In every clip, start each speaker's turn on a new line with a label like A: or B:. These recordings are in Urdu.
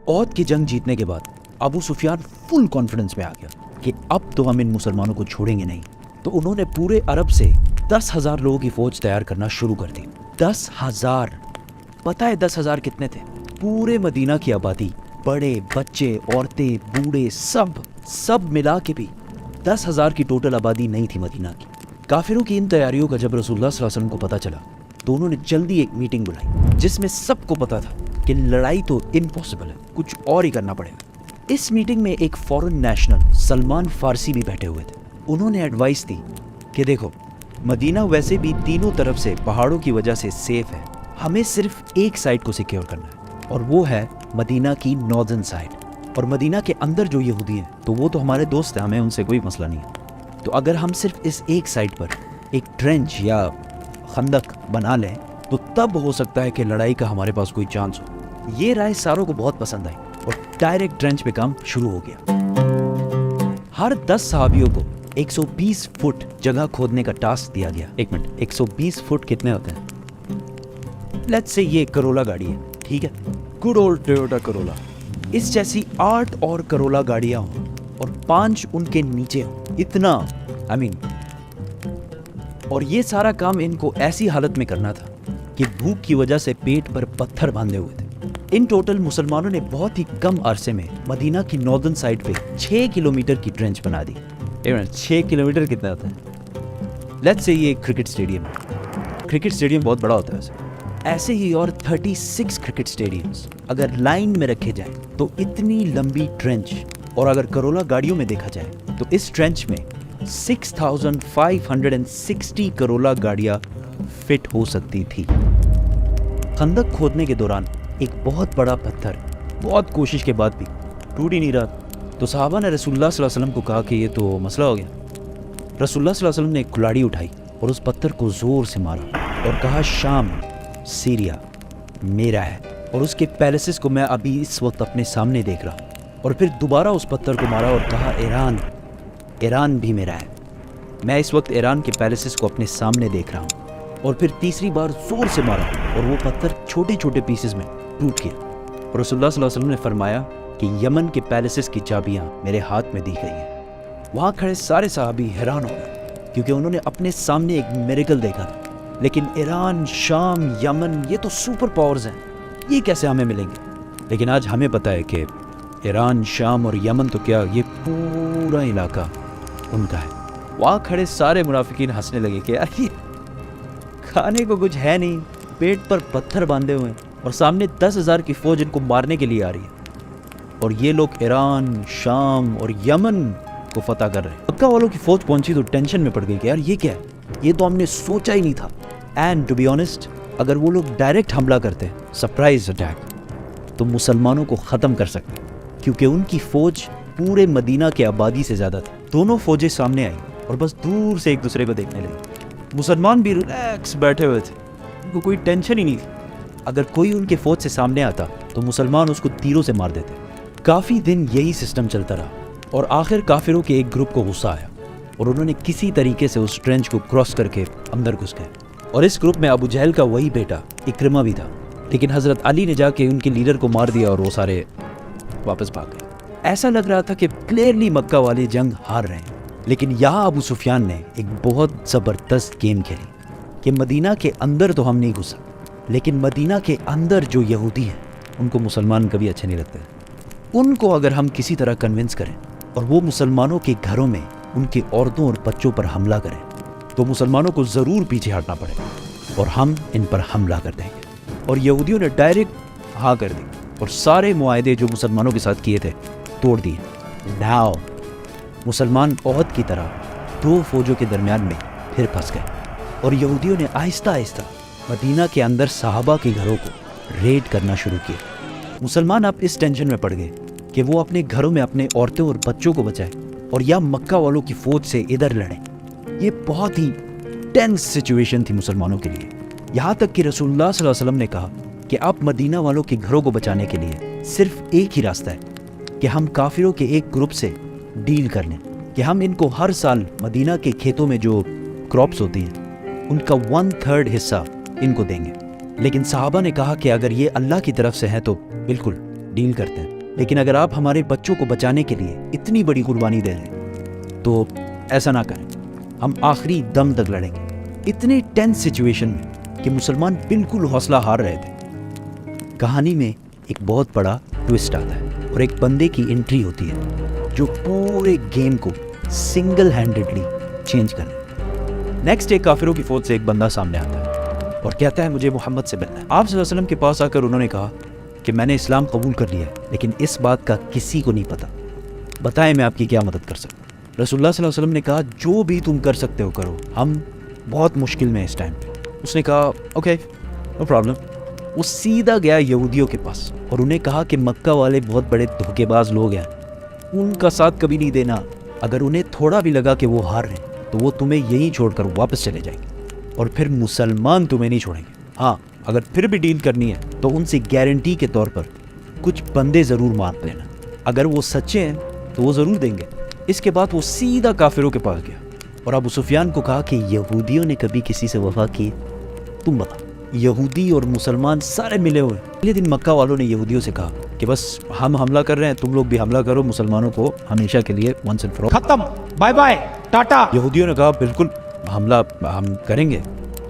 A: عہد کی جنگ جیتنے کے بعد ابو سفیان فل کانفیڈنس میں آ گیا کہ اب تو ہم ان مسلمانوں کو چھوڑیں گے نہیں. تو انہوں نے پورے عرب سے 10,000 لوگوں کی فوج تیار کرنا شروع کر دی. 10,000. پتہ ہے 10,000 کتنے تھے؟ پورے مدینہ کی آبادی، بڑے بچے عورتیں بوڑھے سب ملا کے بھی 10,000 کی ٹوٹل آبادی نہیں تھی مدینہ کی. کافروں کی ان تیاریوں کا جب رسول اللہ صلی اللہ علیہ وسلم کو پتہ چلا تو انہوں نے جلدی ایک میٹنگ بلائی جس میں سب کو پتا تھا کہ لڑائی تو امپاسبل ہے، کچھ اور ہی کرنا پڑے گا. اس میٹنگ میں ایک فورن نیشنل سلمان فارسی بھی بیٹھے ہوئے تھے. انہوں نے ایڈوائس دی کہ دیکھو مدینہ ویسے بھی تینوں طرف سے پہاڑوں کی وجہ سے سیف ہے، ہمیں صرف ایک سائڈ کو سیکیور کرنا ہے اور وہ ہے مدینہ کی ناردرن سائڈ. اور مدینہ کے اندر جو یہودی ہیں تو وہ تو ہمارے دوست ہیں، ہمیں ان سے کوئی مسئلہ نہیں ہے. تو اگر ہم صرف اس ایک سائڈ پر ایک ٹرینچ یا خندق بنا لیں تو تب ہو سکتا ہے کہ لڑائی کا ہمارے پاس کوئی چانس ہو. یہ رائے ساروں کو بہت پسند آئی اور ڈائریکٹ ٹرینچ پہ کام شروع ہو گیا. ہر 10 صحابیوں کو 120 فٹ جگہ کھودنے کا ٹاسک دیا گیا. ایک منٹ، 120 فٹ کتنے ہوتے ہیں؟ لیٹس سے یہ کرولا گاڑی ہے، ٹھیک ہے، گڈ اولڈ ٹویوٹا کرولا. اس جیسی 8 اور کرولا گاڑیاں ہوں اور 5 ان کے نیچے ہوں. اتنا اور یہ سارا کام ان کو ایسی حالت میں کرنا تھا کہ بھوک کی وجہ سے پیٹ پر پتھر باندھے ہوئے تھے. ان ٹوٹل مسلمانوں نے بہت ہی کم عرصے میں مدینہ کی ناردرن سائڈ پہ 6 کلومیٹر کی ٹرینچ بنا دی. 6 کلومیٹر کتنا ہوتا ہے؟ لیٹس سے یہ کرکٹ اسٹیڈیم ہے. کرکٹ اسٹیڈیم بہت بڑا ہوتا ہے ویسے. ایسے ہی اور 36 کرکٹ اسٹیڈیمز اگر لائن میں رکھے جائیں تو اتنی لمبی ٹرینچ، اور اگر کرولا گاڑیوں میں دیکھا جائے تو اس ٹرینچ میں 6,560 کرولا گاڑیاں فٹ ہو سکتی تھی. خندق کھودنے کے دوران ایک بہت بڑا پتھر بہت کوشش کے بعد بھی ٹوٹ ہی نہیں رہا. تو صحابہ نے رسول اللہ صلی اللہ علیہ وسلم کو کہا کہ یہ تو مسئلہ ہو گیا. رسول اللہ صلی اللہ علیہ وسلم نے ایک کلاڑی اٹھائی اور اس پتھر کو زور سے مارا اور کہا شام، سیریا میرا ہے اور اس کے پیلسز کو میں ابھی اس وقت اپنے سامنے دیکھ رہا ہوں. اور پھر دوبارہ اس پتھر کو مارا اور کہا ایران بھی میرا ہے، میں اس وقت ایران کے پیلسز کو اپنے سامنے دیکھ رہا ہوں. اور پھر تیسری بار زور سے مارا اور وہ پتھر چھوٹے چھوٹے پیسز میں ٹوٹ گیا. اور رسول اللہ صلی اللہ علیہ وسلم نے فرمایا کہ یمن کے پیلسز کی چابیاں میرے ہاتھ میں دی گئی ہیں. وہاں کھڑے سارے صحابی حیران ہو گئے کیونکہ انہوں نے اپنے سامنے ایک میریکل دیکھا تھا. لیکن ایران، شام، یمن یہ تو سپر پاورز ہیں، یہ کیسے ہمیں ملیں گے؟ لیکن آج ہمیں پتہ ہے کہ ایران، شام اور یمن تو کیا، یہ پورا علاقہ ان کا ہے. وہاں کھڑے سارے منافقین ہنسنے لگے کہ یار یہ کھانے کو کچھ ہے نہیں، پیٹ پر پتھر باندھے ہوئے ہیں اور سامنے 10,000 کی فوج ان کو مارنے کے لیے آ رہی ہے اور یہ لوگ ایران، شام اور یمن کو فتح کر رہے ہیں. مکہ والوں کی فوج پہنچی تو ٹینشن میں پڑ گئی کہ یار یہ کیا ہے، یہ تو ہم نے سوچا ہی نہیں تھا. اینڈ ٹو بی آنیسٹ اگر وہ لوگ ڈائریکٹ حملہ کرتے، سرپرائز اٹیک، تو مسلمانوں کو ختم کر سکتے کیونکہ ان کی فوج پورے مدینہ کے آبادی سے زیادہ تھی. دونوں فوجیں سامنے آئیں اور بس دور سے ایک دوسرے کو دیکھنے لگے. مسلمان بھی ریلیکس بیٹھے ہوئے تھے، ان کو کوئی ٹینشن ہی نہیں تھی. اگر کوئی ان کے فوج سے سامنے آتا تو مسلمان اس کو تیروں سے مار دیتے. کافی دن یہی سسٹم چلتا رہا اور آخر کافروں کے ایک گروپ کو غصہ آیا اور انہوں نے کسی طریقے سے اس ٹرینچ کو کراس کر کے اندر گھس گئے. اور اس گروپ میں ابو جہل کا وہی بیٹا اکرمہ بھی تھا، لیکن حضرت علی نے جا کے ان کے لیڈر کو مار دیا اور وہ سارے واپس بھاگ گئے. ایسا لگ رہا تھا کہ کلیئرلی مکہ والے جنگ ہار رہے ہیں. لیکن یہاں ابو سفیان نے ایک بہت زبردست گیم کھیلی کہ مدینہ کے اندر تو ہم نہیں گھسا، لیکن مدینہ کے اندر جو یہودی ہیں ان کو مسلمان کبھی اچھے نہیں لگتے. ان کو اگر ہم کسی طرح کنونس کریں اور وہ مسلمانوں کے گھروں میں ان کی عورتوں اور بچوں پر حملہ کریں تو مسلمانوں کو ضرور پیچھے ہٹنا پڑے گا اور ہم ان پر حملہ کر دیں گے. اور یہودیوں نے ڈائریکٹ ہاں کر دی اور سارے معاہدے جو مسلمانوں کے ساتھ کیے تھے توڑ دیے. ناؤ مسلمان عہد کی طرح دو فوجوں کے درمیان میں پھر پھنس گئے اور یہودیوں نے آہستہ آہستہ مدینہ کے اندر صحابہ کے گھروں کو ریڈ کرنا شروع کیا. مسلمان اب اس ٹینشن میں پڑ گئے کہ وہ اپنے گھروں میں اپنے عورتوں اور بچوں کو بچائیں اور یا مکہ والوں کی فوج سے ادھر لڑیں. یہ بہت ہی ٹینس سچویشن تھی مسلمانوں کے لیے، یہاں تک کہ رسول اللہ صلی اللہ علیہ وسلم نے کہا کہ آپ مدینہ والوں کے گھروں کو بچانے کے لیے صرف ایک ہی راستہ ہے کہ ہم کافروں کے ایک گروپ سے ڈیل کر لیں کہ ہم ان کو ہر سال مدینہ کے کھیتوں میں جو کراپس ہوتی ہیں ان کا 1/3 حصہ ان کو دیں گے. لیکن صحابہ نے کہا کہ اگر یہ اللہ کی طرف سے ہے تو بالکل ڈیل کرتے ہیں، لیکن اگر آپ ہمارے بچوں کو بچانے کے لیے اتنی بڑی قربانی دے رہے ہیں تو ایسا نہ کریں، ہم آخری دم تک لڑیں گے۔ اتنے ٹینس سچویشن میں کہ مسلمان بالکل حوصلہ ہار رہے تھے۔ کہانی میں ایک بہت بڑا ٹوسٹ آتا ہے اور ایک بندے کی انٹری ہوتی ہے جو پورے گیم کو سنگل ہینڈڈلی چینج کرے۔ نیکسٹ ڈے کافروں کی فوج سے ایک بندہ سامنے آتا ہے اور کہتا ہے مجھے محمد سے ملنا ہے۔ آپ صلی اللہ علیہ وسلم کے پاس آ کر انہوں نے کہا کہ میں نے اسلام قبول کر لیا ہے، لیکن اس بات کا کسی کو نہیں پتا، بتائیں میں آپ کی کیا مدد کر سکتا ہوں۔ رسول اللہ صلی اللہ علیہ وسلم نے کہا جو بھی تم کر سکتے ہو کرو، ہم بہت مشکل میں اس ٹائم پہ۔ اس نے کہا اوکے نو پرابلم۔ وہ سیدھا گیا یہودیوں کے پاس اور انہیں کہا کہ مکہ والے بہت بڑے دھوکے باز لوگ ہیں، ان کا ساتھ کبھی نہیں دینا، اگر انہیں تھوڑا بھی لگا کہ وہ ہار رہے ہیں تو وہ تمہیں یہیں چھوڑ کر واپس چلے جائیں گے اور پھر مسلمان تمہیں نہیں چھوڑیں گے۔ ہاں اگر پھر بھی ڈیل کرنی ہے تو ان سے گارنٹی کے طور پر کچھ بندے ضرور مار لینا، اگر وہ سچے ہیں تو وہ ضرور دیں گے۔ اس کے بعد وہ سیدھا کافروں کے پاس گیا اور ابو سفیان کو کہا کہ یہودیوں نے کبھی کسی سے وفا کی؟ تم بتا۔ یہودی اور مسلمان سارے ملے ہوئے۔ پہلے دن مکہ والوں نے یہودیوں سے کہا کہ بس ہم حملہ کر رہے ہیں، تم لوگ بھی حملہ کرو، مسلمانوں کو ہمیشہ کے لیے ونس اینڈ فار آل
B: ختم، بائے بائے، ٹاٹا۔
A: یہودیوں نے کہا بالکل حملہ ہم کریں گے،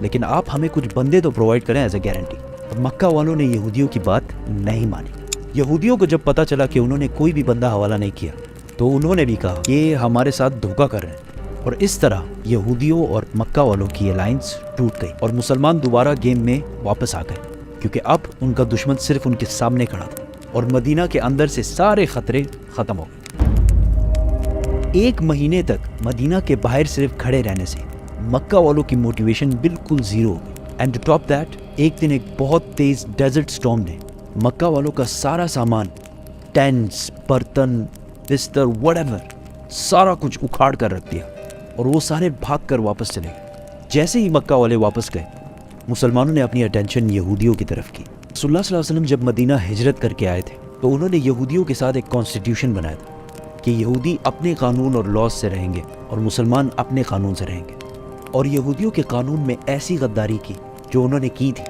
A: لیکن آپ ہمیں کچھ بندے تو پرووائڈ کریں ایز اے گارنٹی۔ اور مکہ والوں نے یہودیوں کی بات نہیں مانی۔ یہودیوں کو جب پتہ چلا کہ انہوں نے کوئی بھی بندہ حوالہ نہیں کیا تو انہوں نے بھی کہا یہ ہمارے ساتھ دھوکہ کر رہے ہیں، اور اس طرح یہودیوں اور مکہ والوں کی الائنس ٹوٹ گئی اور مسلمان دوبارہ گیم میں واپس آ گئے، کیونکہ اب ان کا دشمن صرف ان کے سامنے کھڑا تھا اور مدینہ کے اندر سے سارے خطرے ختم ہو گئے۔ ایک مہینے تک مدینہ کے باہر صرف کھڑے رہنے سے مکہ والوں کی موٹیویشن بالکل زیرو ہو گئی۔ اینڈ ٹو ٹاپ دیٹ، ایک دن ایک بہت تیز ڈیزرٹ سٹارم نے مکہ والوں کا سارا سامان، ٹینٹس، برتن، بستر، وٹ ایور، سارا کچھ اکھاڑ کر رکھ دیا اور وہ سارے بھاگ کر واپس چلے گئے۔ جیسے ہی مکہ والے واپس گئے، مسلمانوں نے اپنی اٹینشن یہودیوں کی طرف کی۔ رسول اللہ صلی اللہ علیہ وسلم جب مدینہ ہجرت کر کے آئے تھے تو انہوں نے یہودیوں کے ساتھ ایک کانسٹیٹیوشن بنایا تھا کہ یہودی اپنے قانون اور لاز سے رہیں گے اور مسلمان اپنے قانون سے رہیں گے، اور یہودیوں کے قانون میں ایسی غداری کی جو انہوں نے کی تھی،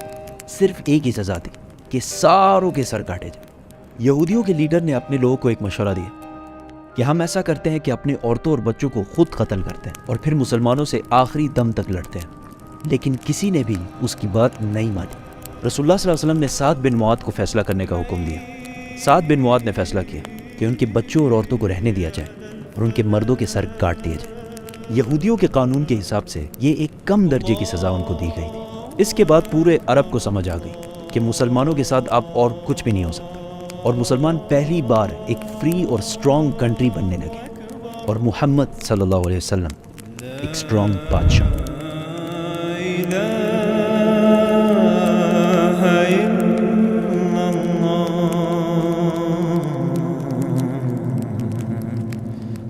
A: صرف ایک ہی سزا تھی کہ ساروں کے سر کاٹے جائیں۔ یہودیوں کے لیڈر نے اپنے لوگوں کو ایک مشورہ دیا کہ ہم ایسا کرتے ہیں کہ اپنے عورتوں اور بچوں کو خود قتل کرتے ہیں اور پھر مسلمانوں سے آخری دم تک لڑتے ہیں، لیکن کسی نے بھی اس کی بات نہیں مانی۔ رسول اللہ صلی اللہ علیہ وسلم نے سعد بن معاذ کو فیصلہ کرنے کا حکم دیا۔ سعد بن معاذ نے فیصلہ کیا کہ ان کے بچوں اور عورتوں کو رہنے دیا جائے اور ان کے مردوں کے سر کاٹ دیے جائیں۔ یہودیوں کے قانون کے حساب سے یہ ایک کم درجے کی سزا ان کو دی گئی تھی۔ اس کے بعد پورے عرب کو سمجھ آ گئی کہ مسلمانوں کے ساتھ اب اور کچھ بھی نہیں ہو سکتا، اور مسلمان پہلی بار ایک فری اور سٹرونگ کنٹری بننے لگے، اور محمد صلی اللہ علیہ وسلم ایک سٹرونگ بادشاہ۔